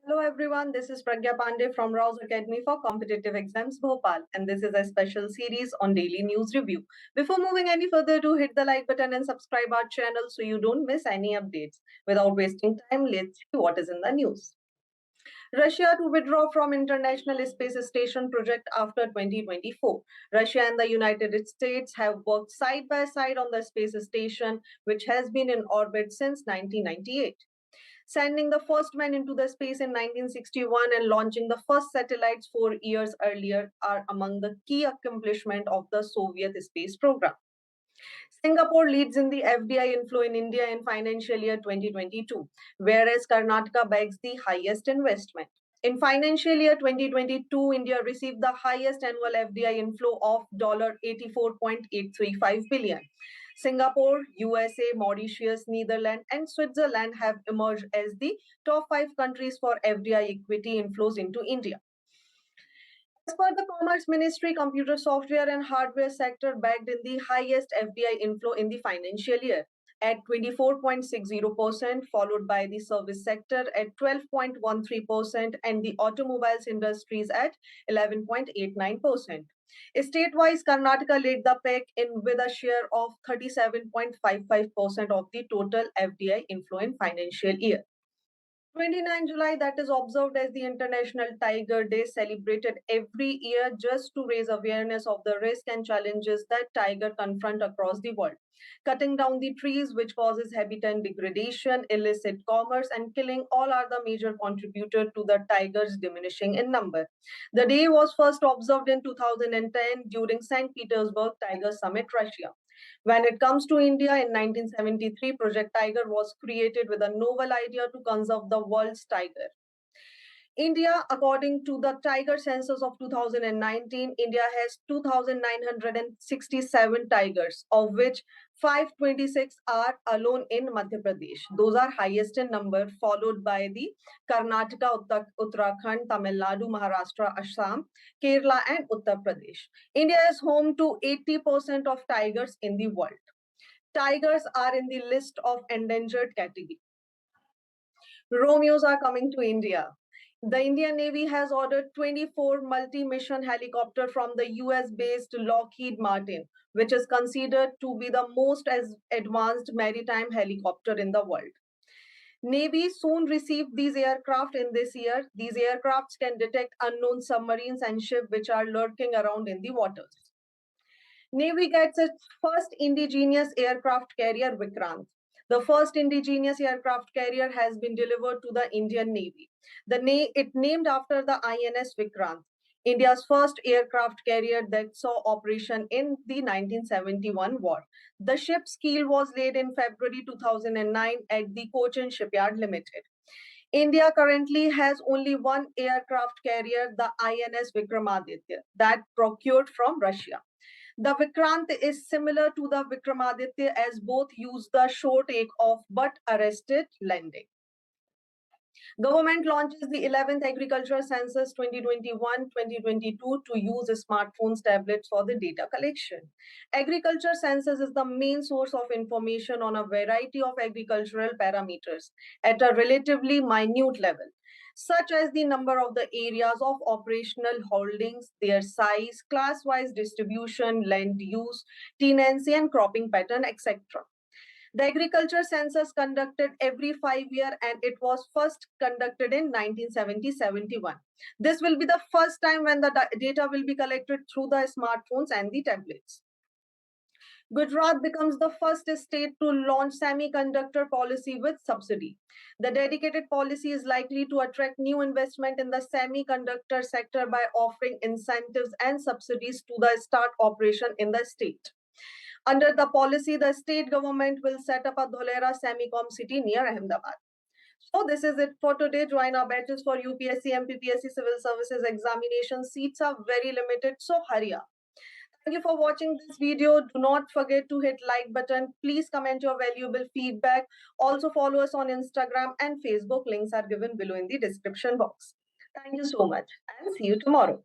Hello everyone, this is Pragya Pandey from RAO'S Academy for Competitive Exams Bhopal, and this is a special series on daily news review. Before moving any further ado, hit the like button and subscribe our channel so you don't miss any updates. Without wasting time, let's see what is in the news. Russia to withdraw from International Space Station project after 2024. Russia and the United States have worked side by side on the space station, which has been in orbit since 1998. Sending the first man into the space in 1961 and launching the first satellites 4 years earlier are among the key accomplishments of the Soviet space program. Singapore leads in the FDI inflow in India in financial year 2022, whereas Karnataka bags the highest investment. In financial year 2022, India received the highest annual FDI inflow of $84.835 billion. Singapore, USA, Mauritius, Netherlands, and Switzerland have emerged as the top 5 countries for FDI equity inflows into India. As per the Commerce Ministry, computer software and hardware sector bagged in the highest FDI inflow in the financial year at 24.60%, followed by the service sector at 12.13% and the automobiles industries at 11.89%. State-wise, Karnataka led the pack in with a share of 37.55% of the total FDI inflow in financial year. 29 July, that is observed as the International Tiger Day, celebrated every year just to raise awareness of the risks and challenges that tiger confront across the world. Cutting down the trees, which causes habitat degradation, illicit commerce, and killing, all are the major contributor to the tigers diminishing in number. The day was first observed in 2010 during St. Petersburg Tiger Summit, Russia. When it comes to India, in 1973, Project Tiger was created with a novel idea to conserve the world's tiger. India, according to the tiger census of 2019, India has 2,967 tigers, of which 526 are alone in Madhya Pradesh. Those are highest in number, followed by the Karnataka, Uttarakhand, Tamil Nadu, Maharashtra, Assam, Kerala, and Uttar Pradesh. India is home to 80% of tigers in the world. Tigers are in the list of endangered category. Romeos are coming to India. The Indian Navy has ordered 24 multi-mission helicopters from the US-based Lockheed Martin, which is considered to be the most advanced maritime helicopter in the world. Navy soon received these aircraft in this year. These aircrafts can detect unknown submarines and ships which are lurking around in the waters. Navy gets its first indigenous aircraft carrier, Vikrant. The first indigenous aircraft carrier has been delivered to the Indian Navy. It named after the INS Vikrant, India's first aircraft carrier that saw operation in the 1971 war. The ship's keel was laid in February 2009 at the Cochin Shipyard Limited. India currently has only one aircraft carrier, the INS Vikramaditya, that procured from Russia. The Vikrant is similar to the Vikramaditya as both use the shore takeoff but arrested landing. Government launches the 11th Agriculture Census 2021-2022 to use smartphones, tablets for the data collection. Agriculture census is the main source of information on a variety of agricultural parameters at a relatively minute level, such as the number of the areas of operational holdings, their size, class-wise distribution, land use, tenancy and cropping pattern, etc. The agriculture census conducted every 5 years and it was first conducted in 1970-71. This will be the first time when the data will be collected through the smartphones and the tablets. Gujarat becomes the first state to launch semiconductor policy with subsidy. The dedicated policy is likely to attract new investment in the semiconductor sector by offering incentives and subsidies to the start operation in the state. Under the policy, the state government will set up a Dholera Semicom city near Ahmedabad. So this is it for today. Join our batches for UPSC MPPSC Civil Services Examination. Seats are very limited, so hurry up. Thank you for watching this video. Do not forget to hit like button. Please comment your valuable feedback. Also follow us on Instagram and Facebook. Links are given below in the description box. Thank you so much and see you tomorrow.